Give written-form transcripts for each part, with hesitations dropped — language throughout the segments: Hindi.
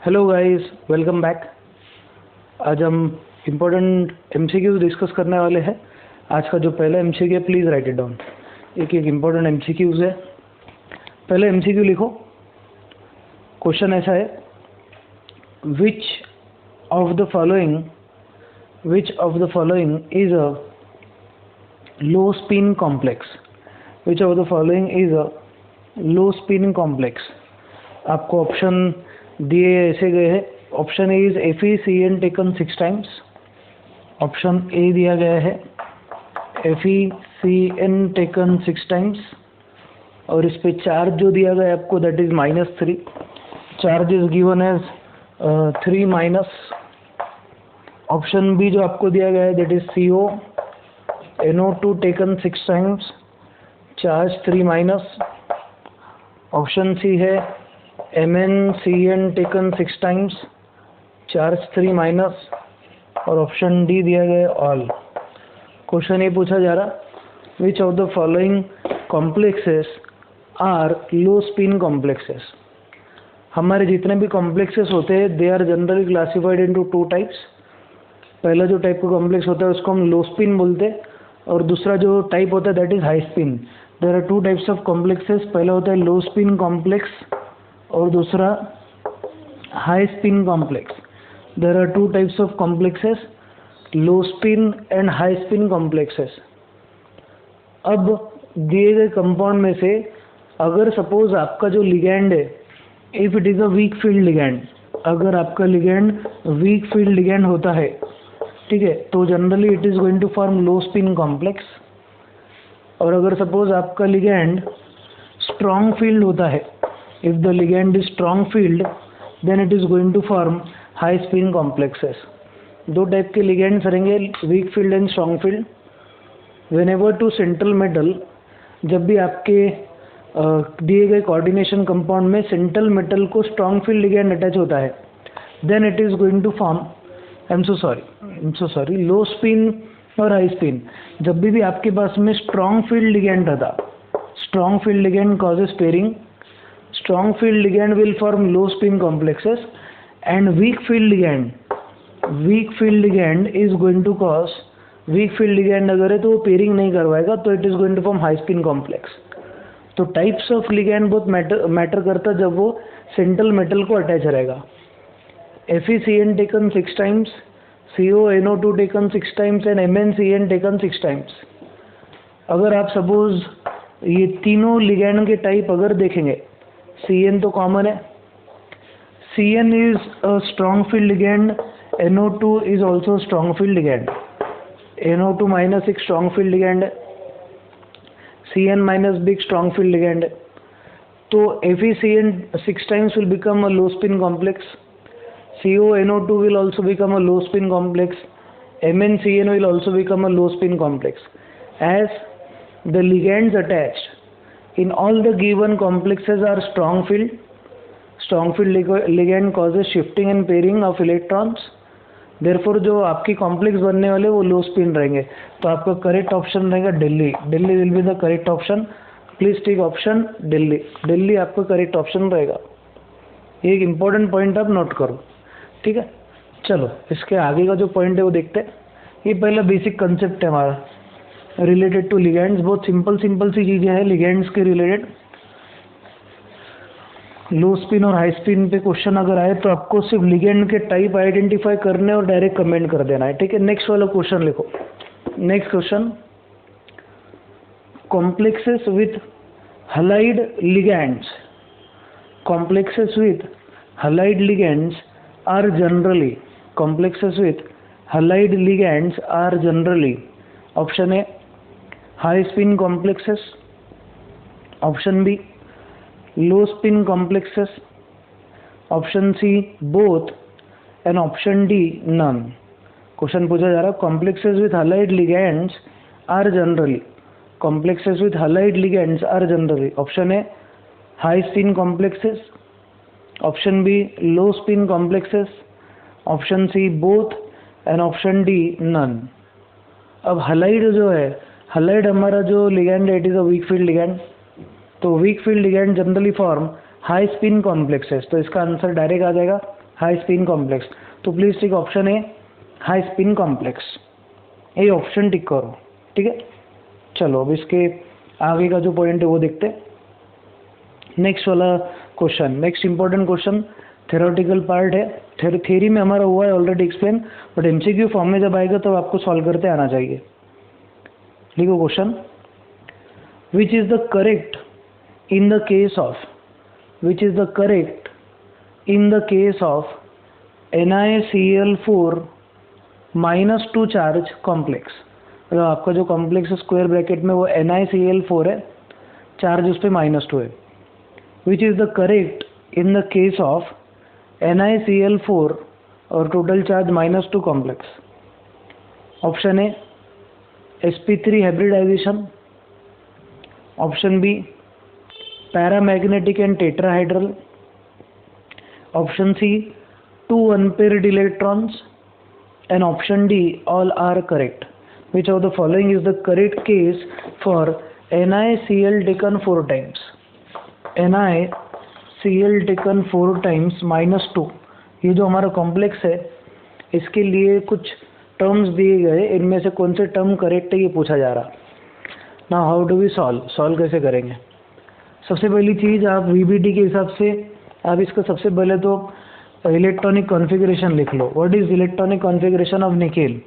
Hello guys, welcome back. आज हम इम्पोर्टेंट एमसीक्यूज डिस्कस करने वाले हैं। आज का जो पहला एमसीक्यू है, प्लीज़ राइट इट डाउन। एक इम्पोर्टेंट एमसीक्यूज है। पहले एमसीक्यू लिखो। क्वेश्चन ऐसा है, which of the following is a low spin complex. Which of the following is a low spin complex. आपको ऑप्शन दिए ऐसे गए हैं। Option A is FeCN taken 6 times. Option A दिया गया है FeCN टेकन 6 टाइम्स, और इस पे चार्ज जो दिया गया है आपको, that is -3। Charge is given as 3 minus. Option B जो आपको दिया गया है, that is CONO2 taken 6 times, charge 3 minus. Option C है MnCN taken 6 times, charge 3 minus. और ऑप्शन डी दिया गया ऑल। क्वेश्चन ये पूछा जा रहा, which of the following complexes are low spin complexes. हमारे जितने भी कॉम्प्लेक्सेस होते हैं, they are generally classified into 2 types. पहला जो टाइप का कॉम्प्लेक्स होता है उसको हम लो स्पिन बोलते हैं, और दूसरा जो टाइप होता है that is high spin. There are 2 types of complexes. पहला होता है लो स्पिन कॉम्प्लेक्स और दूसरा high spin complex. There are 2 types of complexes, low spin and high spin complexes. अब दिए गए कंपाउंड में से अगर सपोज आपका जो लिगैंड है, if it is a weak field ligand, अगर आपका लिगैंड वीक फील्ड लिगैंड होता है, ठीक है, तो generally it is going to form low spin complex. और अगर सपोज आपका लिगैंड स्ट्रॉन्ग फील्ड होता है, if the ligand is strong field, then it is going to form high spin complexes. 2 type के लिगेंड्स रहेंगे, weak field and strong field. whenever to central metal, जब भी आपके दिए गए कोऑर्डिनेशन कंपाउंड में सेंट्रल मेटल को स्ट्रॉन्ग फील्ड लिगेंड अटैच होता है, then it is going to form I am so sorry low spin और हाई स्पिन। जब भी आपके पास में स्ट्रॉन्ग फील्ड लिगेंड रहता, strong field ligand causes pairing, strong field ligand will form low spin complexes, and weak field ligand is going to cause, weak field ligand अगर है तो वो पेयरिंग नहीं करवाएगा, तो it is going to form high spin complex। तो टाइप्स ऑफ ligand बहुत मैटर करता जब वो सेंट्रल मेटल को अटैच रहेगा। FeCN taken 6 times, CONO2 taken 6 times and MnCN taken 6 times. अगर आप सपोज ये तीनों ligand के टाइप अगर देखेंगे, CN तो कॉमन है, CN is a strong field ligand, NO2 is also strong field ligand, NO2 minus एक स्ट्रॉन्ग फील्ड लिगैंड है, CN माइनस भी एक स्ट्रॉन्ग फील्ड लिगैंड है। तो FeCN 6 times will become a low spin complex, CONO2 will also become a low spin complex, MnCN will also become a low spin complex, as the ligands attached in all the given complexes are strong field ligand causes shifting and pairing of electrons, therefore जो आपकी कॉम्प्लेक्स बनने वाले वो लो स्पिन रहेंगे। तो आपका करेक्ट ऑप्शन रहेगा Delhi will be the correct option. Please take option Delhi आपका करेक्ट ऑप्शन रहेगा। ये एक इम्पोर्टेंट पॉइंट आप नोट करो, ठीक है। चलो इसके आगे का जो पॉइंट है वो देखते हैं। ये पहला बेसिक कंसेप्ट है हमारा रिलेटेड टू लिगेंड्स। बहुत सिंपल सी चीज़ें हैं लिगेंड्स के रिलेटेड। लो स्पिन और हाई स्पिन पे क्वेश्चन अगर आए तो आपको सिर्फ लिगेंड के टाइप आइडेंटिफाई करने और डायरेक्ट कमेंट कर देना है, ठीक है। नेक्स्ट वाला क्वेश्चन लिखो। Next question, complexes with halide ligands, complexes with halide ligands are generally, complexes with halide ligands are generally, option A high spin complexes, option B low spin complexes, option C both, and option D none. Question पूछा जा रहा है, complexes with halide ligands are generally, complexes with halide ligands are generally, option A high spin complexes, option B low spin complexes, option C both, and option D none. अब हलाइड जो है, हलाइड हमारा जो लिगैंड है, it is a weak field ligand. तो weak field ligand generally form high spin complexes, तो इसका आंसर डायरेक्ट आ जाएगा हाई स्पिन कॉम्प्लेक्स। तो please tick option A high spin complex, ये ऑप्शन टिक करो, ठीक है। चलो अब इसके आगे का जो पॉइंट है वो देखते हैं। नेक्स्ट वाला question, next important question theoretical part है, थ्योरी में हमारा हुआ है already explain, but MCQ form में जब आएगा तो आपको सॉल्व करते आना चाहिए। लिखो question, which is the correct in the case of, which is the correct in the case of NiCl4 -2 charge complex. मतलब आपका जो कॉम्प्लेक्स है स्क्वायर ब्रैकेट में वो NiCl4 है, चार्ज उस पर -2 है। Which is the correct in the case of NiCl4 और total charge -2 complex. Option A sp3 hybridisation, option B paramagnetic and tetrahedral, option C 2 unpaired electrons, and option D all are correct. Which of the following is the correct case for NiCl taken 4 times? NiCl taken 4 times -2, ये जो हमारा कॉम्प्लेक्स है इसके लिए कुछ टर्म्स दिए गए, इनमें से कौन से टर्म करेक्ट है ये पूछा जा रहा। ना हाउ डू वी सॉल्व कैसे करेंगे? सबसे पहली चीज़ आप VBD के हिसाब से आप इसका सबसे पहले तो इलेक्ट्रॉनिक कॉन्फ़िगरेशन लिख लो। What is electronic configuration of nickel?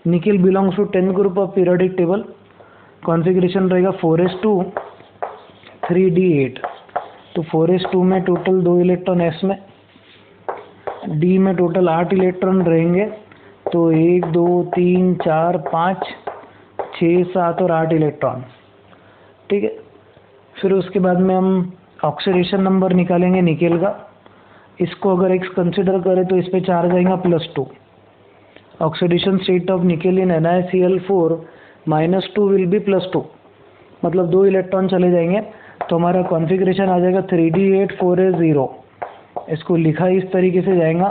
Nickel belongs to 10 group of periodic table, configuration रहेगा 4s2 3d8। तो 4s2 में टोटल 2 इलेक्ट्रॉन s में, d में टोटल 8 इलेक्ट्रॉन रहेंगे, तो 1 2 3 4 5 6 7 और 8 इलेक्ट्रॉन, ठीक है। फिर उसके बाद में हम ऑक्सीडेशन नंबर निकालेंगे निकेल का, इसको अगर x कंसिडर करें तो इस पे चार्ज आएगा +2। Oxidation state of nickel in NiCl4 -2 will be +2, मतलब 2 इलेक्ट्रॉन चले जाएंगे, तो हमारा कॉन्फ़िगरेशन आ जाएगा 3d8 4s0। इसको लिखा इस तरीके से जाएगा,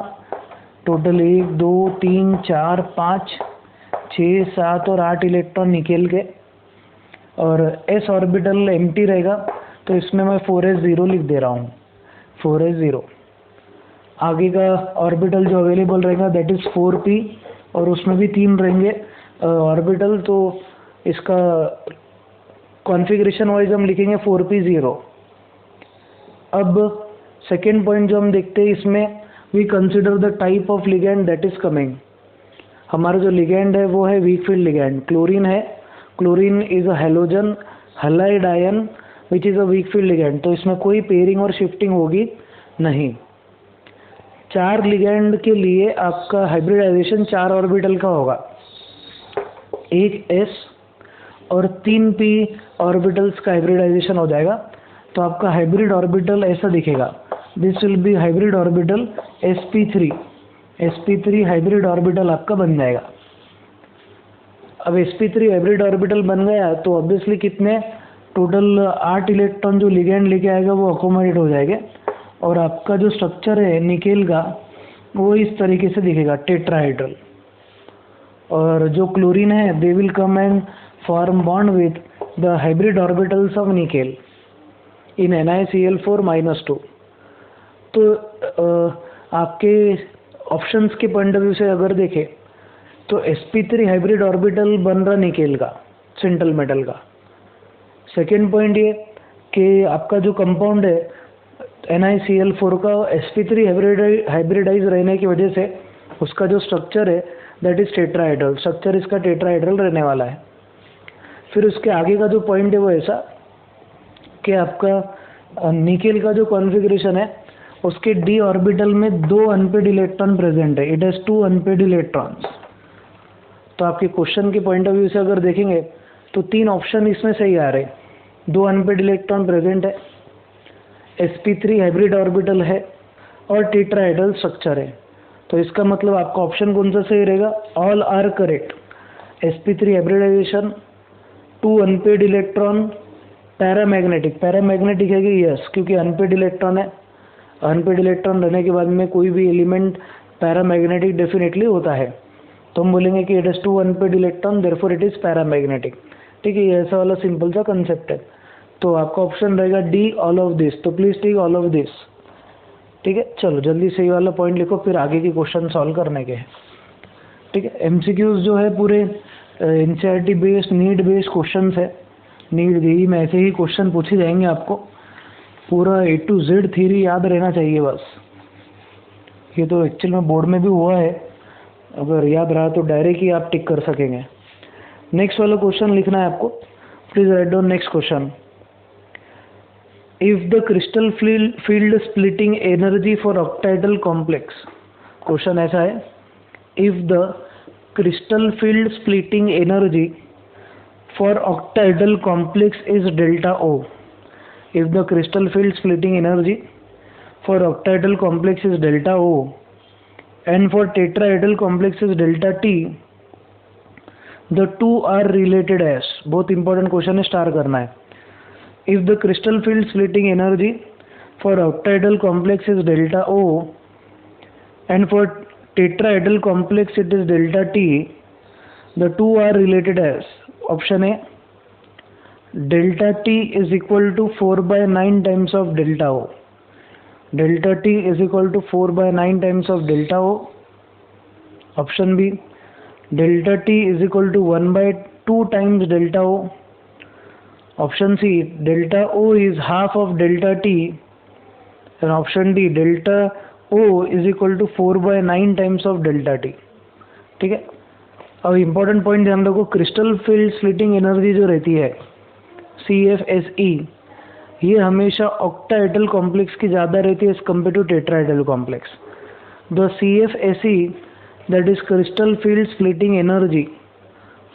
टोटल 1 2 3 4 5 6 7 और 8 इलेक्ट्रॉन निकेल के, और s ऑर्बिटल एम्प्टी रहेगा तो इसमें मैं 4s0 लिख दे रहा हूँ, 4s0। आगे का ऑर्बिटल जो अवेलेबल रहेगा दैट इज़ 4p, और उसमें भी 3 रहेंगे ऑर्बिटल, तो इसका कॉन्फ़िगरेशन वाइज हम लिखेंगे 4p0। अब सेकेंड पॉइंट जो हम देखते हैं इसमें, we consider the type of ligand that is coming. हमारा जो लिगैंड है वो है वीक फील्ड लिगैंड, क्लोरीन है। Chlorine is a halogen halide ion which is a weak field ligand, तो इसमें कोई पेयरिंग और शिफ्टिंग होगी नहीं। 4 लिगैंड के लिए आपका हाइब्रिडाइजेशन 4 ऑर्बिटल का होगा, एक s और 3p ऑर्बिटल्स का हाइब्रिडाइजेशन हो जाएगा, तो आपका हाइब्रिड ऑर्बिटल ऐसा दिखेगा, this will be hybrid orbital sp3 hybrid orbital आपका बन जाएगा। अब sp3 हाइब्रिड ऑर्बिटल बन गया तो ऑब्वियसली कितने टोटल 8 इलेक्ट्रॉन जो लिगैंड लेके आएगा वो अकोमोडेट हो जाएंगे, और आपका जो स्ट्रक्चर है निकेल का वो इस तरीके से दिखेगा, टेट्राहाइड्रल। और जो क्लोरीन है they will come and form bond with the hybrid orbitals of nickel in NiCl4 -2। तो आपके ऑप्शंस के पॉइंट ऑफ व्यू से अगर देखें तो sp3 हाइब्रिड ऑर्बिटल बन रहा निकेल का, सेंट्रल मेटल का। सेकेंड पॉइंट ये कि आपका जो कंपाउंड है NiCl4 का sp3 हाइब्रिडाइज रहने की वजह से उसका जो स्ट्रक्चर है दैट इज़ टेट्राहाइड्रल, स्ट्रक्चर इसका टेट्राहाइड्रल रहने वाला है। फिर उसके आगे का जो पॉइंट है वो ऐसा कि आपका निकेल का जो कॉन्फ़िगरेशन है उसके d ऑर्बिटल में 2 अनपेड इलेक्ट्रॉन प्रेजेंट है, इट हैज़ 2 अनपेड इलेक्ट्रॉन्स। तो आपके क्वेश्चन के पॉइंट ऑफ व्यू से अगर देखेंगे तो 3 ऑप्शन इसमें सही आ रहे, 2 अनपेड इलेक्ट्रॉन प्रेजेंट है, sp3 हाइब्रिड ऑर्बिटल है और टेट्राहाइड्रल स्ट्रक्चर है। तो इसका मतलब आपका ऑप्शन कौन सा सही रहेगा? All are correct. sp3 hybridisation, 2 unpaired electron, paramagnetic है कि यस, क्योंकि अनपेड इलेक्ट्रॉन है, अनपेड इलेक्ट्रॉन रहने के बाद में कोई भी एलिमेंट पैरामैग्नेटिक डेफिनेटली होता है, तो हम बोलेंगे कि it is 2 unpaired electron therefore it is paramagnetic. ठीक है, ये ऐसा वाला सिंपल सा कंसेप्ट है। तो आपका ऑप्शन रहेगा डी, ऑल ऑफ दिस। तो please take all of this. ठीक है, चलो जल्दी से ये वाला पॉइंट लिखो, फिर आगे के क्वेश्चन सॉल्व करने के हैं। ठीक है, एमसीक्यूज जो है पूरे NCERT based need based question है। नीड जेईई में ऐसे ही क्वेश्चन पूछे जाएंगे, आपको पूरा A to Z थ्योरी याद रहना चाहिए बस। ये तो एक्चुअल में बोर्ड में भी हुआ है, अगर याद रहा तो डायरेक्ट ही आप टिक कर सकेंगे। नेक्स्ट वाला क्वेश्चन लिखना है आपको, please write down next question. If the crystal field splitting energy for ऑक्टाइडल complex, question ऐसा है, if the crystal field splitting energy for ऑक्टाइडल complex is delta O, if the crystal field splitting energy for octahedral complex is delta O and for tetrahedral complex is delta T, the two are related as, बहुत important question है, स्टार करना है। if the crystal field splitting energy for octahedral complex is delta O and for tetrahedral complex it is delta T, the two are related as, option A, delta T is equal to 4/9 times of delta O. Delta T is equal to 4/9 times of delta O. Option B, delta T is equal to 1/2 times delta O. Option C, delta O is half of delta T. And option D, delta O is equal to 4/9 times of delta T. ठीक है, अब इम्पोर्टेंट पॉइंट ध्यान रखो, क्रिस्टल फील्ड स्प्लिटिंग एनर्जी जो रहती है CFSE, ये हमेशा ऑक्टाहेड्रल कॉम्प्लेक्स की ज़्यादा रहती है as compare to tetrahedral complex. The CFSE, that is crystal field splitting energy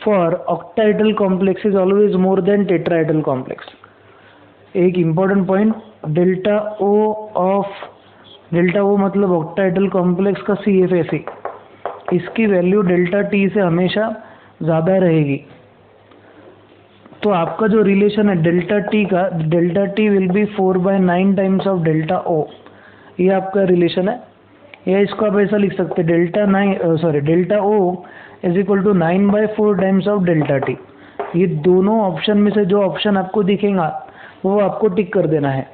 for octahedral complex is always more than tetrahedral complex. एक इम्पॉर्टेंट पॉइंट, डेल्टा O मतलब ऑक्टाहेड्रल कॉम्प्लेक्स का CFSE, इसकी वैल्यू डेल्टा T से हमेशा ज़्यादा रहेगी। तो आपका जो रिलेशन है डेल्टा टी का, delta T will be 4/9 times of delta O, ये आपका रिलेशन है। या इसको आप ऐसा लिख सकते हैं, delta O is equal to 9/4 times of delta T. ये दोनों ऑप्शन में से जो ऑप्शन आपको दिखेगा वो आपको टिक कर देना है।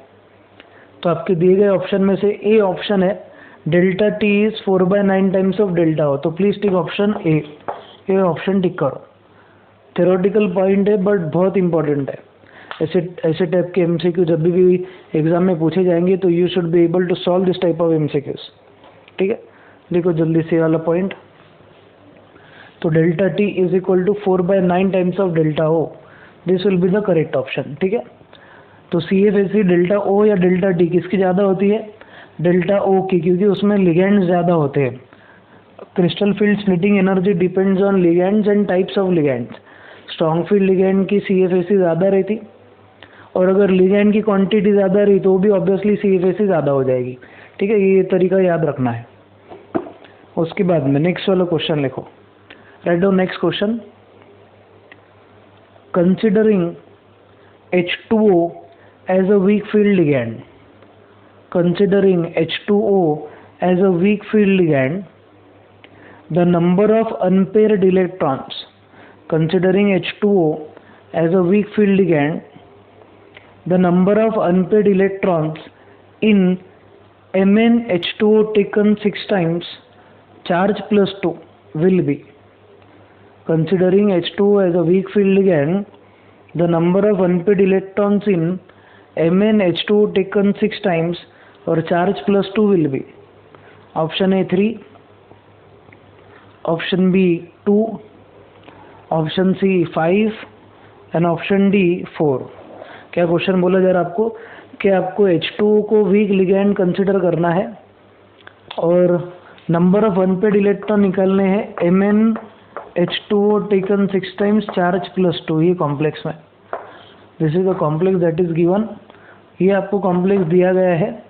तो आपके दिए गए ऑप्शन में से ए ऑप्शन है, delta T is 4/9 times of delta O, तो प्लीज टिक ऑप्शन ए, ये ऑप्शन टिक करो। थ्योरेटिकल पॉइंट है बट बहुत इंपॉर्टेंट है। ऐसे टाइप के एमसीक्यू जब भी एग्जाम में पूछे जाएंगे तो you should be able to solve this type of MCQs. ठीक है, देखो जल्दी से वाला पॉइंट। तो delta T is equal to 4/9 times of delta O, this will be the correct option. ठीक है, तो CFSE डेल्टा O या डेल्टा टी किसकी ज़्यादा होती है? डेल्टा O की, क्योंकि उसमें लिगेंड्स ज़्यादा होते हैं। Crystal field splitting energy depends on ligands and types of ligands. Strong field ligand की CFSE ज़्यादा रहती, और अगर लिगेंड की क्वांटिटी ज़्यादा रही तो भी ऑब्वियसली CFSE ज़्यादा हो जाएगी। ठीक है, ये तरीका याद रखना है। उसके बाद में नेक्स्ट वाला क्वेश्चन लिखो, write down next question. Considering H2O as a weak field ligand, considering H2O as a weak field ligand, the number of unpaired electrons, considering H2O as a weak field ligand, the number of unpaired electrons in MnH2O taken 6 times charge plus 2 will be, considering H2O as a weak field ligand, the number of unpaired electrons in MnH2O taken 6 times or charge plus 2 will be, option A 3, option B 2, option C 5 and option D 4। क्या क्वेश्चन बोला जा रहा है आपको कि आपको H2O को वीक लिगैंड कंसिडर करना है और नंबर ऑफ अनपेड इलेक्ट्रॉन निकालने हैं MnH2O taken 6 times charge plus 2, ये कॉम्प्लेक्स में। This is the complex that is given. ये आपको कॉम्प्लेक्स दिया गया है।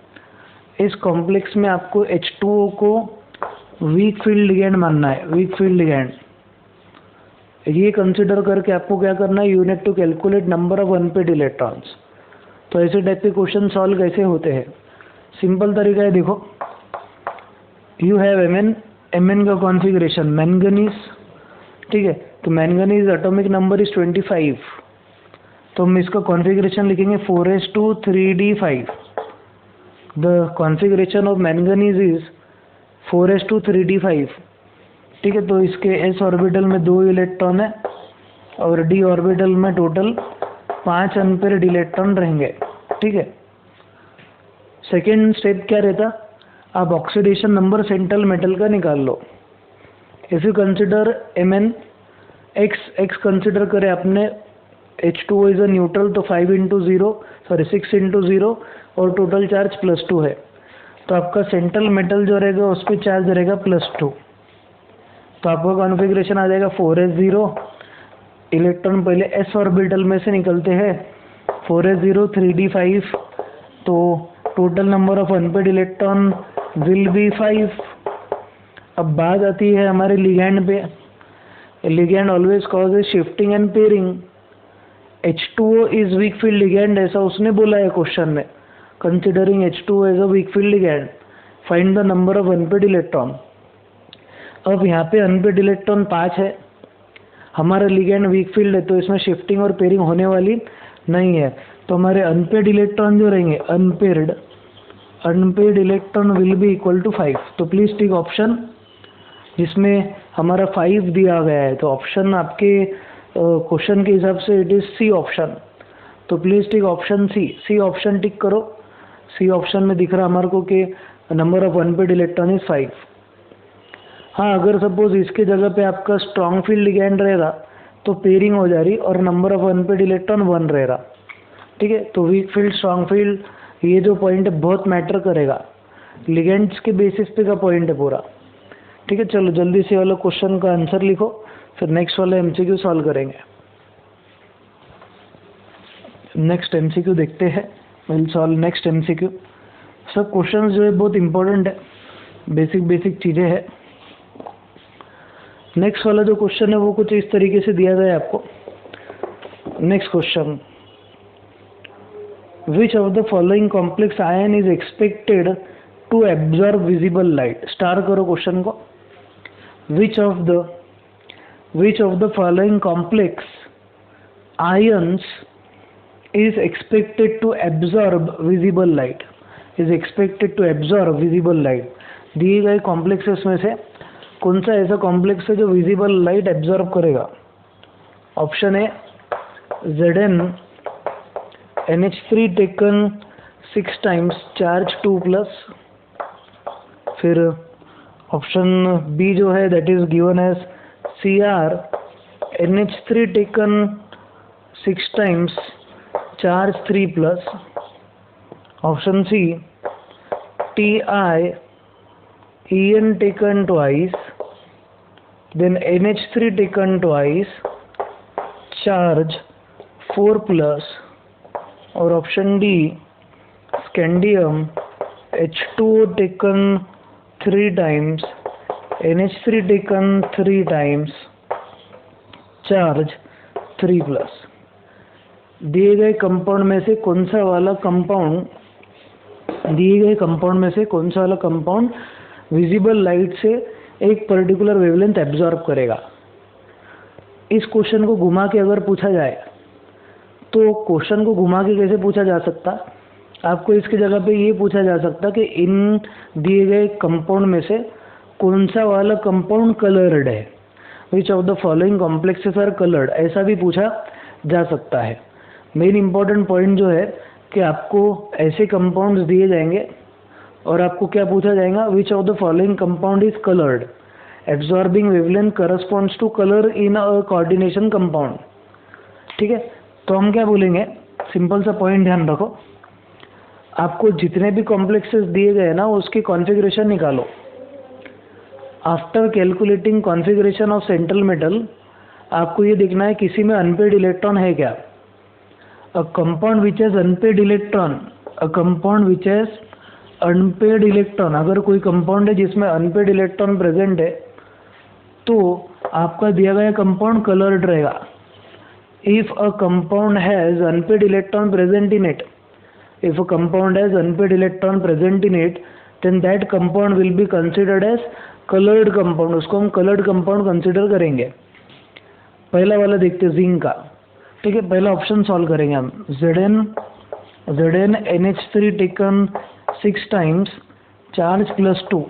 इस कॉम्प्लेक्स में आपको H2O को वीक फील्ड लिगैंड मानना है, वीक फील्ड लिगैंड। ये कंसिडर करके आपको क्या करना है, you need to calculate number of unpaired electrons. तो ऐसे टाइप के क्वेश्चन सॉल्व कैसे होते हैं? सिंपल तरीका है, देखो यू हैव Mn का कॉन्फ़िगरेशन मैंगनीज, ठीक है, तो मैंगनीज एटॉमिक नंबर इज 25, तो हम इसका कॉन्फ़िगरेशन लिखेंगे 4s2 3d5। The configuration of manganese is 4s2 3d5। ठीक है, तो इसके s ऑर्बिटल में 2 इलेक्ट्रॉन है और d ऑर्बिटल में टोटल 5 अनपेयर्ड इलेक्ट्रॉन रहेंगे। ठीक है, सेकेंड स्टेप क्या रहता, आप ऑक्सीडेशन नंबर सेंट्रल मेटल का निकाल लो। If you consider Mn, x consider करें आपने, H2O इज अ न्यूट्रल, तो 6 इंटू 0 और टोटल चार्ज +2 है, तो आपका सेंट्रल मेटल जो रहेगा उस पर चार्ज रहेगा +2, तो आपका कॉन्फ़िगरेशन आ जाएगा 4s0। इलेक्ट्रॉन पहले s ऑर्बिटल में से निकलते हैं, 4s0 3d5, तो total number of unpaired electron will be 5। अब बात आती है हमारे लिगैंड पे। Ligand always causes shifting and pairing. H2O is weak field ligand, ऐसा उसने बोला है क्वेश्चन में। Considering H2O as a weak field ligand, find the number of unpaired electron. अब यहाँ पे अनपेयर्ड इलेक्ट्रॉन 5 है, हमारा लिगैंड वीक फील्ड है, तो इसमें शिफ्टिंग और पेयरिंग होने वाली नहीं है, तो हमारे अनपेयर्ड इलेक्ट्रॉन जो रहेंगे, unpaired electron will be equal to 5। तो प्लीज टिक ऑप्शन जिसमें हमारा 5 दिया गया है, तो ऑप्शन आपके क्वेश्चन के हिसाब से इट इज सी ऑप्शन, तो please tick option C option tick करो। सी ऑप्शन में दिख रहा हमारे को कि number of unpaired electron is 5। हाँ, अगर सपोज इसके जगह पे आपका स्ट्रॉन्ग फील्ड लिगैंड रहेगा तो पेयरिंग हो जा रही और नंबर ऑफ अनपेयर्ड इलेक्ट्रॉन 1 रहेगा। ठीक है, तो वीक फील्ड स्ट्रॉन्ग फील्ड ये जो पॉइंट है बहुत मैटर करेगा, लिगेंड्स के बेसिस पे का पॉइंट है पूरा। ठीक है, चलो जल्दी से वाला क्वेश्चन का आंसर लिखो, फिर नेक्स्ट वाला MCQ सॉल्व करेंगे। नेक्स्ट MCQ देखते हैं, विल सॉल्व नेक्स्ट MCQ। सब क्वेश्चंस जो है बहुत इंपॉर्टेंट है, बेसिक चीज़ें हैं। नेक्स्ट वाला जो क्वेश्चन है वो कुछ इस तरीके से दिया गया है आपको। Next question, which of the following complex ion is expected to absorb visible light. Star करो क्वेश्चन को। Which of the following complex ions is expected to absorb visible light, is expected to absorb visible light। दिए गए कॉम्प्लेक्सेस में से कौन सा ऐसा कॉम्प्लेक्स है जो विजिबल लाइट एब्जॉर्ब करेगा। Option A Zn NH3 taken 6 times charge 2+, फिर ऑप्शन बी जो है that is given as Cr NH3 taken 6 times charge 3+, option C Ti En taken twice, then NH3 taken twice, charge 4+, और option D scandium H2O taken 3 times, NH3 taken 3 times, charge 3+। दिए गए कंपाउंड में से कौन सा वाला कंपाउंड विजिबल लाइट से एक पर्टिकुलर वेवलेंथ एब्जॉर्ब करेगा। इस क्वेश्चन को घुमा के अगर पूछा जाए तो क्वेश्चन को घुमा के कैसे पूछा जा सकता, आपको इसकी जगह पे ये पूछा जा सकता कि इन दिए गए कंपाउंड में से कौन सा वाला कंपाउंड कलर्ड है, which of the following complexes are coloured, ऐसा भी पूछा जा सकता है। मेन इंपॉर्टेंट पॉइंट जो है कि आपको ऐसे कंपाउंड्स दिए जाएंगे और आपको क्या पूछा जाएगा, which of the following compound is coloured, absorbing wavelength corresponds to colour in a coordination compound. ठीक है, तो हम क्या बोलेंगे, सिंपल सा पॉइंट ध्यान रखो, आपको जितने भी कॉम्प्लेक्सेस दिए गए ना उसकी कॉन्फ़िगरेशन निकालो। After calculating configuration of central metal आपको ये देखना है किसी में अनपेयर्ड इलेक्ट्रॉन है क्या। A compound which has unpaired electron, अगर कोई कंपाउंड है जिसमें अनपेयर्ड इलेक्ट्रॉन प्रेजेंट है तो आपका दिया गया कंपाउंड कलर्ड रहेगा। If a compound has unpaired electron present in it, then that compound will be considered as colored compound, उसको हम colored compound कंसिडर करेंगे। पहला वाला देखते हैं जिंक का। ठीक है, पहला ऑप्शन सॉल्व करेंगे हम। Zn NH3 taken 6 times charge +2।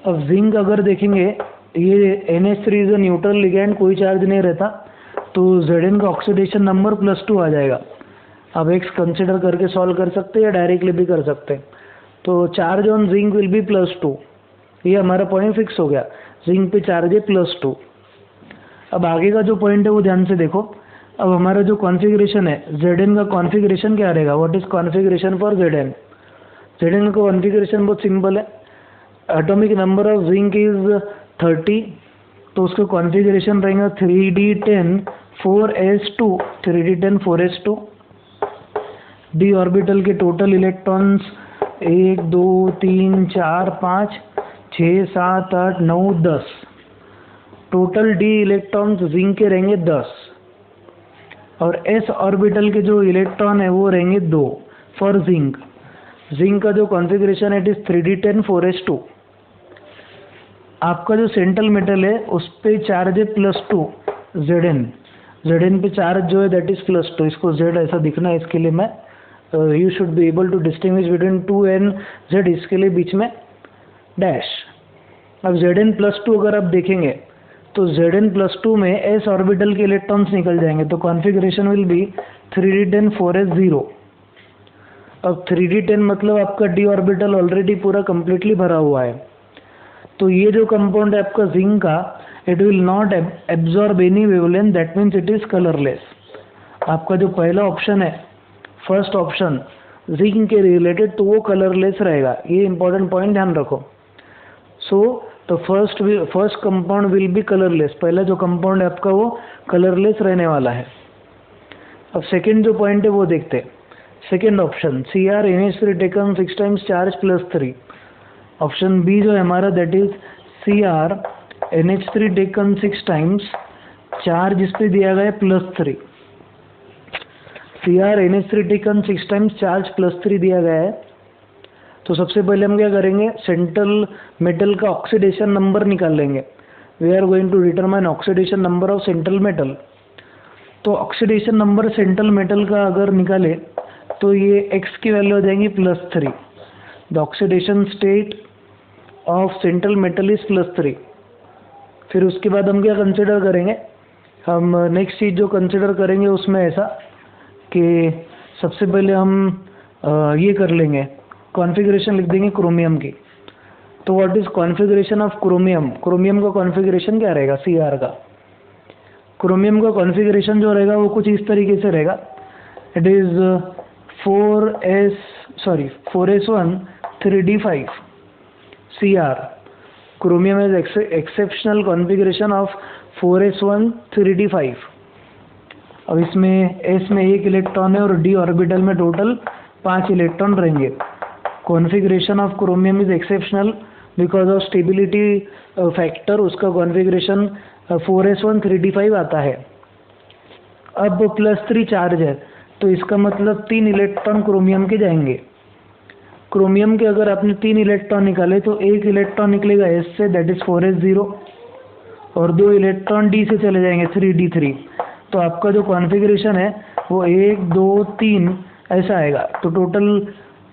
अब जिंक अगर देखेंगे, ये NH3 is a neutral ligand, कोई चार्ज नहीं रहता, तो Zn का ऑक्सीडेशन नंबर +2 आ जाएगा। आप एक्स कंसिडर करके सॉल्व कर सकते हैं या डायरेक्टली भी कर सकते हैं। तो charge on zinc will be +2, ये हमारा पॉइंट फिक्स हो गया, जिंक पे चार्ज है +2। अब आगे का जो पॉइंट है वो ध्यान से देखो। अब हमारा जो कॉन्फ़िगरेशन है, Zn का कॉन्फ़िगरेशन क्या रहेगा, what is configuration for Zn? Zn का कॉन्फ़िगरेशन बहुत सिंपल है, atomic number of zinc is 30, तो उसका कॉन्फ़िगरेशन रहेगा 3d10 4s2, 3d10 4s2। D orbital के total electrons 1 2 3 4 5 6 7 8 9 10, total D electrons zinc के रहेंगे 10, और एस ऑर्बिटल के जो इलेक्ट्रॉन है वो रहेंगे 2 फॉर जिंक। जिंक का जो कॉन्फ़िगरेशन है इट इज 3d10 4s2। आपका जो सेंट्रल मेटल है उस पे चार्ज है +2 Zn पे चार्ज जो है दैट इज +2, इसको Z ऐसा दिखना है, इसके लिए मैं you should be able to distinguish between 2 and Z, इसके लिए बीच में डैश। अब Zn +2 अगर आप देखेंगे तो Zn +2 में s ऑर्बिटल के इलेक्ट्रॉन्स निकल जाएंगे, तो configuration will be 3d10 4s0। अब 3d10 मतलब आपका d ऑर्बिटल ऑलरेडी पूरा कंप्लीटली भरा हुआ है, तो ये जो कंपाउंड है आपका जिंक का, it will not absorb any wavelength, that means it is colourless. आपका जो पहला ऑप्शन है, फर्स्ट ऑप्शन जिंक के रिलेटेड, तो वो कलरलेस रहेगा, ये इंपॉर्टेंट पॉइंट ध्यान रखो। सो तो first compound will be colourless, पहला जो कंपाउंड है आपका वो कलरलेस रहने वाला है। अब सेकेंड जो पॉइंट है वो देखते हैं, second option Cr NH3 taken 6 times charge +3। Option B जो है हमारा that is Cr NH3 taken 6 times charge इस पे दिया गया है +3। Cr NH3 taken 6 times charge +3 दिया गया है, तो सबसे पहले हम क्या करेंगे, सेंट्रल मेटल का ऑक्सीडेशन नंबर निकाल लेंगे। We are going to determine oxidation number of central metal. तो ऑक्सीडेशन नंबर सेंट्रल मेटल का अगर निकाले तो ये x की वैल्यू हो जाएंगी +3। The oxidation state of central metal is +3। फिर उसके बाद हम क्या कंसिडर करेंगे, हम नेक्स्ट चीज़ जो कंसिडर करेंगे उसमें ऐसा कि सबसे पहले हम ये कर लेंगे, कॉन्फ़िगरेशन लिख देंगे क्रोमियम की। तो what is configuration of chromium, chromium का कॉन्फ़िगरेशन क्या रहेगा, Cr का क्रोमियम का कॉन्फ़िगरेशन जो रहेगा वो कुछ इस तरीके से रहेगा, it is 4s1 3d5 Cr। Chromium is exceptional configuration of 4s1 3d5। अब इसमें s में 1 इलेक्ट्रॉन है और d ऑर्बिटल में टोटल 5 इलेक्ट्रॉन रहेंगे। Configuration of chromium is exceptional because of stability factor, उसका कॉन्फ़िगरेशन 4s1 3d5 आता है। अब +3 चार्ज है, तो इसका मतलब 3 इलेक्ट्रॉन क्रोमियम के जाएंगे। क्रोमियम के अगर आपने 3 इलेक्ट्रॉन निकाले तो 1 इलेक्ट्रॉन निकलेगा s से, दैट इज 4s0, और 2 इलेक्ट्रॉन d से चले जाएंगे 3d3। तो आपका जो कॉन्फ़िगरेशन है वो 1 2 3 ऐसा आएगा। तो टोटल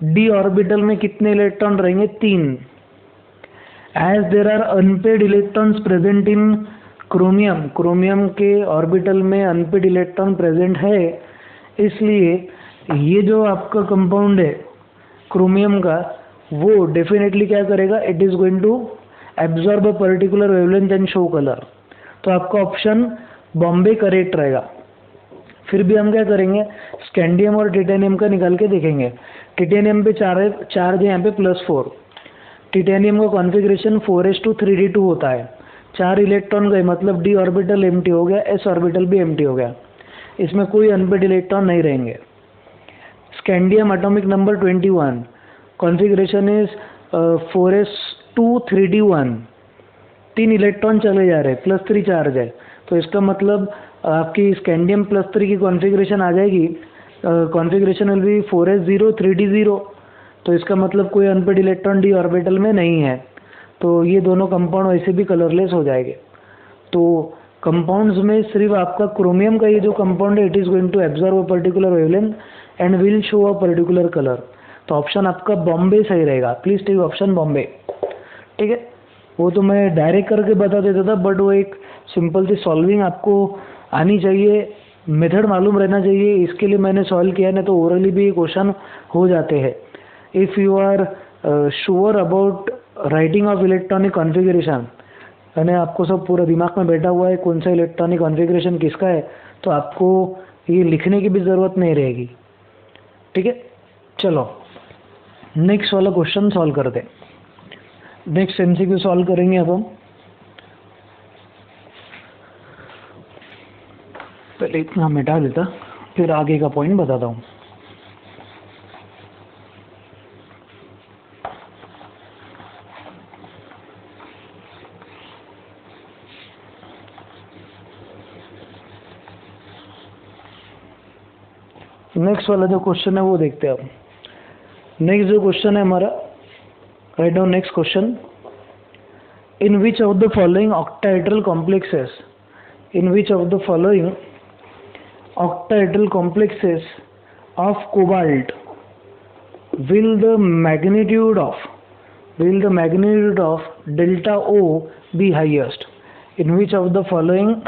d ऑर्बिटल में कितने इलेक्ट्रॉन रहेंगे, 3। As there are unpaired electrons present in chromium, chromium के ऑर्बिटल में अनपेड इलेक्ट्रॉन प्रेजेंट है, इसलिए ये जो आपका कंपाउंड है क्रोमियम का, वो डेफिनेटली क्या करेगा, it is going to absorb a particular wavelength and show colour. तो आपका ऑप्शन बॉम्बे करेक्ट रहेगा। फिर भी हम क्या करेंगे, स्कैंडियम और टिटेनियम का निकाल के देखेंगे। टिटेनियम पे चार्ज है यहाँ पे +4। टिटेनियम का कॉन्फ़िगरेशन 4s2 3d2 होता है, 4 इलेक्ट्रॉन गए मतलब d ऑर्बिटल एम्प्टी हो गया, s ऑर्बिटल भी एम्प्टी हो गया, इसमें कोई अनपेड इलेक्ट्रॉन नहीं रहेंगे। Scandium atomic number 21, configuration is 4s2 3d1, 3 electron चले जा रहे हैं, +3 चार्ज है, तो इसका मतलब आपकी स्कैंडियम +3 की कॉन्फ़िगरेशन आ जाएगी, configuration will be 4s0 3d0, तो इसका मतलब कोई अनपेड इलेक्ट्रॉन d ऑर्बिटल में नहीं है, तो ये दोनों कंपाउंड वैसे भी कलरलेस हो जाएंगे। तो कंपाउंड्स में सिर्फ आपका क्रोमियम का ये जो कंपाउंड है, it is going to absorb a particular wavelength and will show a particular colour. तो ऑप्शन आपका बॉम्बे सही रहेगा। Please take option Bombay. ठीक है, वो तो मैं डायरेक्ट करके बता देता था, बट वो एक सिंपल सी सॉल्विंग आपको आनी चाहिए, मेथड मालूम रहना चाहिए, इसके लिए मैंने सॉल्व किया, नहीं तो ओरली भी क्वेश्चन हो जाते हैं। If you are sure about writing of electronic configuration, यानी आपको सब पूरा दिमाग में बैठा हुआ है कौन सा इलेक्ट्रॉनिक कॉन्फ़िगरेशन किसका है, तो आपको ये लिखने की भी ज़रूरत नहीं रहेगी। ठीक है, चलो नेक्स्ट वाला क्वेश्चन सॉल्व करते हैं। नेक्स्ट एमसीक्यू सॉल्व करेंगे अब हम। पहले इतना मिटा देता, फिर आगे का पॉइंट बताता हूँ। नेक्स्ट वाला जो क्वेश्चन है वो देखते हैं अब। नेक्स्ट जो क्वेश्चन है हमारा, write down next question. In which of the following octahedral complexes, in which of the following octahedral complexes of cobalt will the magnitude of delta O be highest? In which of the following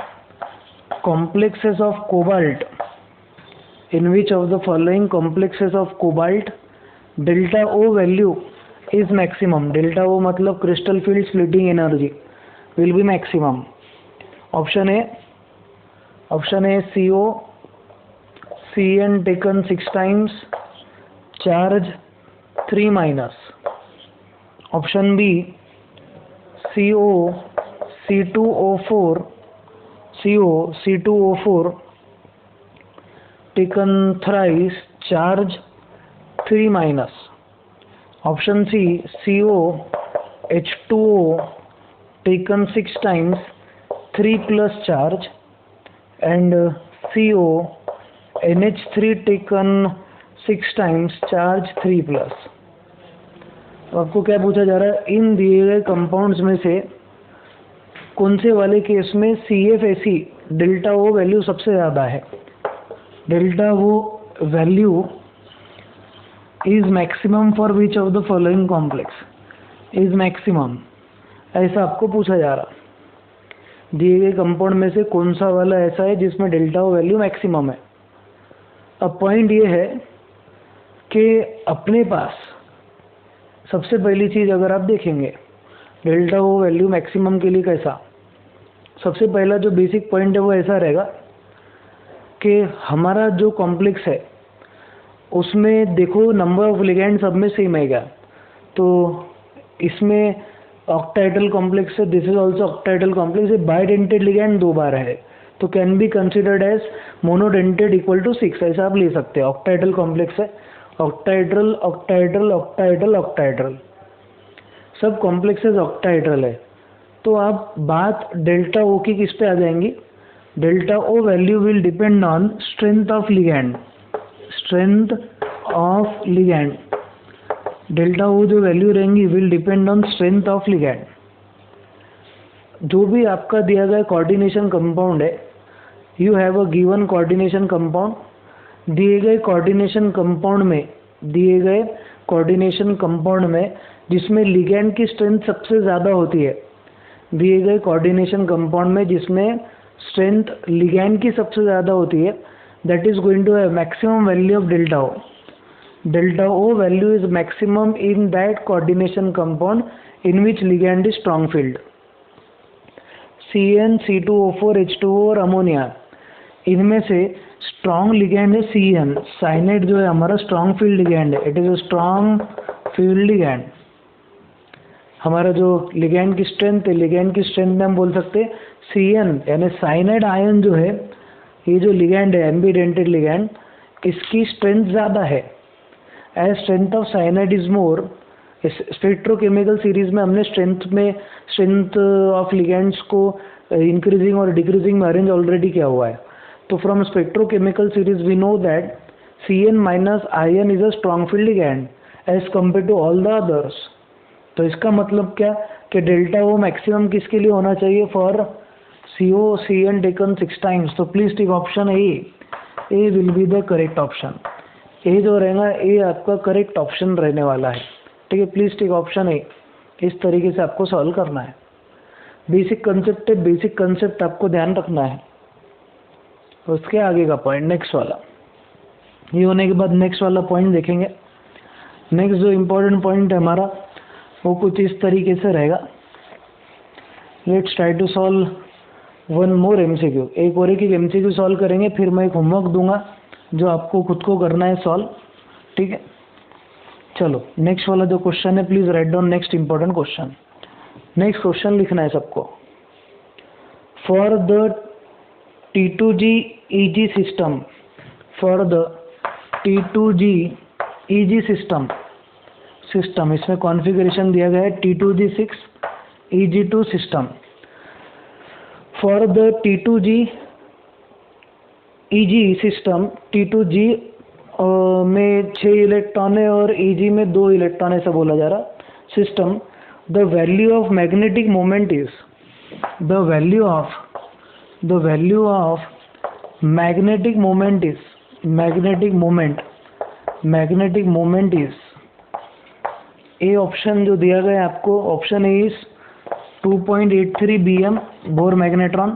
complexes of cobalt, in which of the following complexes of cobalt delta O value is maximum? Delta O मतलब crystal field splitting energy will be maximum. Option A CO Cn taken 6 times, charge 3 minus. Option B CO C2O4 taken thrice, charge 3 minus. Option C CO H2O taken 6 times, 3 plus charge, and CO NH3 taken 6 times, charge 3 plus. आपको क्या पूछा जा रहा है, इन दिए गए कंपाउंड्स में से कौन से वाले केस में CFAC डेल्टा O वैल्यू सबसे ज़्यादा है? Delta O value is maximum for which of the following complex is maximum, ऐसा आपको पूछा जा रहा। दिए गए कंपाउंड में से कौन सा वाला ऐसा है जिसमें डेल्टा O वैल्यू मैक्सिमम है। अब पॉइंट ये है कि अपने पास सबसे पहली चीज़ अगर आप देखेंगे डेल्टा O वैल्यू मैक्सिमम के लिए कैसा, सबसे पहला जो बेसिक पॉइंट है वो ऐसा रहेगा कि हमारा जो कॉम्प्लेक्स है उसमें देखो नंबर ऑफ लिगैंड सब में सेम है क्या, तो इसमें ऑक्टाहेड्रल कॉम्प्लेक्स है, this is also octahedral complex है, बाइडेंटेड लिगैंड 2 बार है, तो can be considered as monodentate equal to 6, ऐसा आप ले सकते हैं। ऑक्टाहेड्रल कॉम्प्लेक्स है, ऑक्टाहेड्रल ऑक्टाहेड्रल ऑक्टाहेड्रल ऑक्टाहेड्रल, सब कॉम्प्लेक्सेस ऑक्टाहेड्रल है। तो आप बात डेल्टा O की किस पे आ जाएंगी, delta O value will depend on strength of ligand, strength of ligand, delta O जो वैल्यू रहेंगी will depend on strength of ligand. जो भी आपका दिया गया कोऑर्डिनेशन कंपाउंड है, you have a given coordination compound, दिए गए कोऑर्डिनेशन कंपाउंड में जिसमें लिगैंड की स्ट्रेंथ सबसे ज़्यादा होती है, दिए गए कोऑर्डिनेशन कंपाउंड में जिसमें स्ट्रेंथ लिगैंड की सबसे ज़्यादा होती है, that is going to have maximum value of delta O. Delta O value is maximum in that coordination compound in which ligand is strong filled. Cn, C2O4, H2O और अमोनिया, इनमें से स्ट्रॉन्ग लिगैंड है Cn, साइनेट जो है हमारा स्ट्रॉन्ग फील्ड लिगैंड है, it is a strong field ligand. हमारा जो लिगैंड की स्ट्रेंथ है, लिगैंड की स्ट्रेंथ में हम बोल सकते हैं Cn यानी साइनाइड आयन जो है, ये जो लिगैंड है एम्बीडेंटेड लिगैंड, इसकी स्ट्रेंथ ज़्यादा है। As strength of cyanide is more, इस स्पेक्ट्रोकेमिकल सीरीज में हमने स्ट्रेंथ ऑफ लिगैंड्स को इंक्रीजिंग और डिक्रीजिंग में अरेंज ऑलरेडी किया हुआ है। तो from spectrochemical series we know that Cn minus ion is a strong field ligand as compare to all the others. तो इसका मतलब क्या कि डेल्टा O मैक्सिमम किसके लिए होना चाहिए, फॉर Cn टेकन 6 टाइम्स। तो please take option A will be the correct option. A जो रहेगा ए आपका करेक्ट ऑप्शन रहने वाला है। ठीक है, प्लीज़ टेक ऑप्शन ए। इस तरीके से आपको सॉल्व करना है। बेसिक कंसेप्ट है, बेसिक कंसेप्ट आपको ध्यान रखना है। उसके आगे का पॉइंट नेक्स्ट वाला, ये होने के बाद नेक्स्ट वाला पॉइंट देखेंगे। नेक्स्ट जो इम्पोर्टेंट पॉइंट है हमारा वो कुछ इस तरीके से रहेगा। Let's try to solve one more MCQ. एक और एक एमसीक्यू सॉल्व करेंगे, फिर मैं एक होमवर्क दूंगा जो आपको खुद को करना है सॉल्व। ठीक है, चलो नेक्स्ट वाला जो क्वेश्चन है, please write down next important question. Next question लिखना है सबको। For the T2G EG system, for the T2G EG system, इसमें कॉन्फ़िगरेशन दिया गया है T2G6 EG2 system. For the T2G EG system, T2G में 6 इलेक्ट्रॉन है और EG में 2 इलेक्ट्रॉन ऐसा बोला जा रहा system. The value of magnetic moment is, the value of magnetic moment is, magnetic moment is, A option जो दिया गया है आपको, option A is 2.83 BM Bohr magnetron.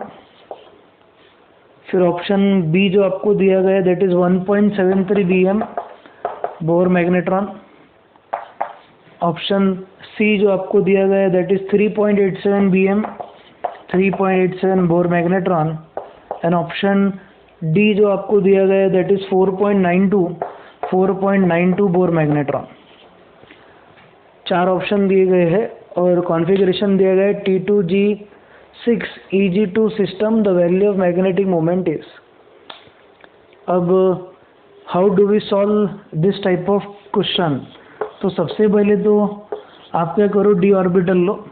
फिर ऑप्शन बी जो आपको दिया गया है that is 1.73 BM Bohr magnetron. Option C जो आपको दिया गया है that is 3.87 BM, 3.87 Bohr magnetron. And option D जो आपको दिया गया है that is 4.92 bore magnetron. 4 option दिए गए हैं और कॉन्फ़िगरेशन दिया गया है T2G6 EG2 system. The value of magnetic moment is. अब how do we solve this type of question? तो सबसे पहले तो आप क्या करो, डी ऑर्बिटल लो।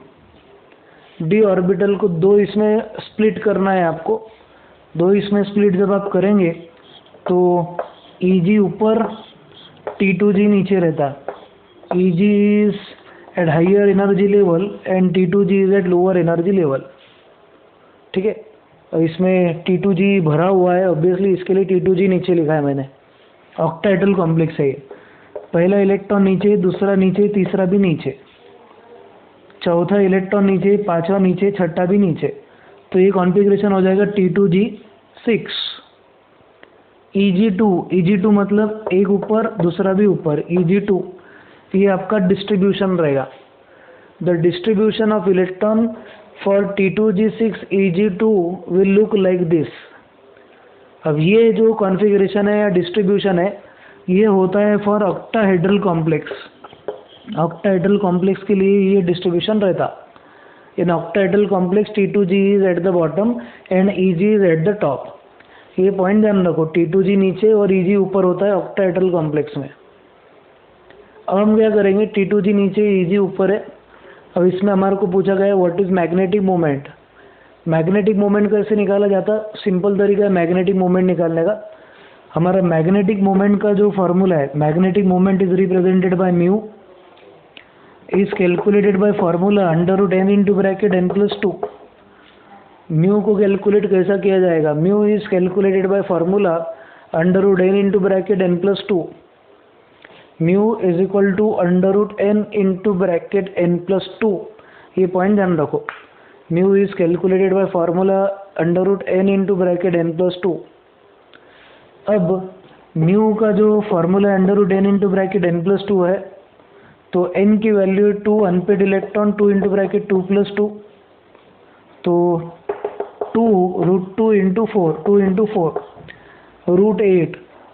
डी ऑर्बिटल को 2 इसमें स्प्लिट करना है आपको। 2 इसमें स्प्लिट जब आप करेंगे तो EG ऊपर T2G नीचे रहता है। EG is at higher energy level and T2G is at lower energy level। ठीक है, इसमें T2G भरा हुआ है, ऑब्वियसली इसके लिए T2G नीचे लिखा है मैंने। ऑक्टाहेड्रल कॉम्प्लेक्स है ये। पहला इलेक्ट्रॉन नीचे, दूसरा नीचे, तीसरा भी नीचे, चौथा इलेक्ट्रॉन नीचे, पांचवा नीचे, छठा भी नीचे। तो ये कॉन्फ़िगरेशन हो जाएगा T2G6। EG2 मतलब एक ऊपर दूसरा भी ऊपर, EG2 ये आपका डिस्ट्रीब्यूशन रहेगा। The distribution of electron for T2G6 EG2 will look like this. अब ये जो कॉन्फ़िगरेशन है या डिस्ट्रीब्यूशन है ये होता है for octahedral complex. Octahedral complex के लिए ये डिस्ट्रीब्यूशन रहता। In octahedral complex T2G is at the bottom and EG is at the top. ये पॉइंट ध्यान रखो, T2G नीचे और EG ऊपर होता है ऑक्टाहेड्रल कॉम्प्लेक्स में। अब हम क्या करेंगे, T2G नीचे, EG ऊपर है। अब इसमें हमारे को पूछा गया है what is magnetic moment. Magnetic moment कैसे निकाला जाता? सिंपल तरीका है मैग्नेटिक मोमेंट निकालने का। हमारा मैग्नेटिक मोमेंट का जो फॉर्मूला है, magnetic moment is represented by mu, is calculated by formula √n into bracket n+2। Mu को कैलकुलेट कैसा किया जाएगा? Mu is calculated by formula √n into bracket n+2। Mu is equal to √n into bracket n+2। ये पॉइंट ध्यान रखो। Mu is calculated by formula √n into bracket n+2। अब म्यू का जो formula √n into bracket n+2 है तो n की value 2, unpaired electron 2 into bracket 2+2, तो 2 √2 इंटू 4, 2 इंटू 4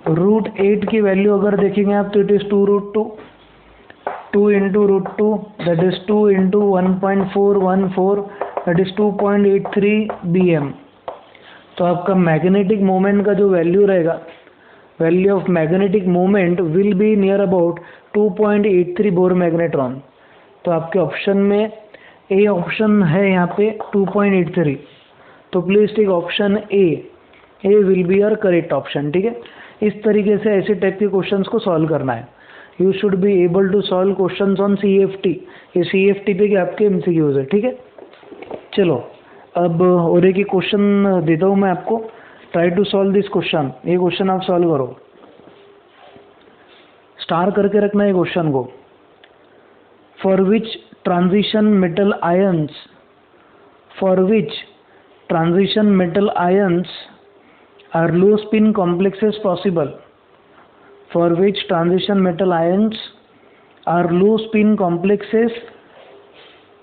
√8 की वैल्यू अगर देखेंगे आप तो it is 2√2, 2 into √2 that is 2 into 1.414 that is 2.83 BM। तो आपका मैग्नेटिक मोमेंट का जो वैल्यू रहेगा, value of magnetic moment will be near about 2.83 bore magnetron. तो आपके ऑप्शन में ए ऑप्शन है यहाँ पे 2.83। तो please take option A will be your correct option. ठीक है, इस तरीके से ऐसे टाइप के क्वेश्चंस को सॉल्व करना है। You should be able to solve questions on CFT। ये CFT पे के आपके MCQs है। ठीक है, चलो अब और एक क्वेश्चन देता हूँ मैं आपको। Try to solve this question. ये क्वेश्चन आप सॉल्व करो। स्टार करके रखना है क्वेश्चन को। For which transition metal ions are low spin complexes possible? For which transition metal ions are low spin complexes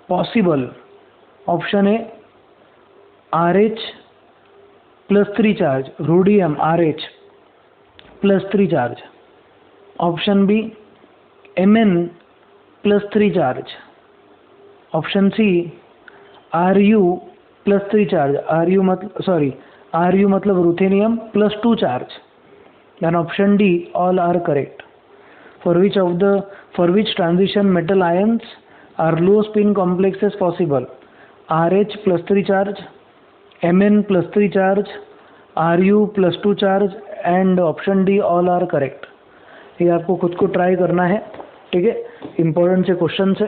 possible? Option A RH plus 3 charge, rhodium RH plus 3 charge. Option B Mn plus 3 charge. Option C Ru plus 3 charge, Ru मतलब ruthenium plus 2 charge. Then option D, all are correct. For which transition metal ions are low spin complexes possible? RH plus 3 charge, Mn plus 3 charge, Ru plus 2 charge and option D, all are correct. ये आपको खुद को ट्राई करना है, ठीक है। इंपॉर्टेंट से क्वेश्चन है,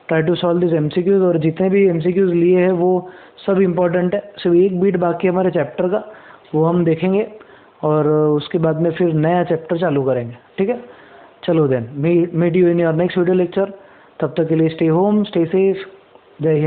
try to solve this MCQs, और जितने भी एमसीक्यूज लिए हैं वो सब इम्पोर्टेंट है। सिर्फ एक बीट बाकी है हमारे चैप्टर का, वो हम देखेंगे और उसके बाद में फिर नया चैप्टर चालू करेंगे, ठीक है। चलो then, meet you in your next video lecture. तब तक के लिए स्टे होम, स्टे सेफ, जय हिंद।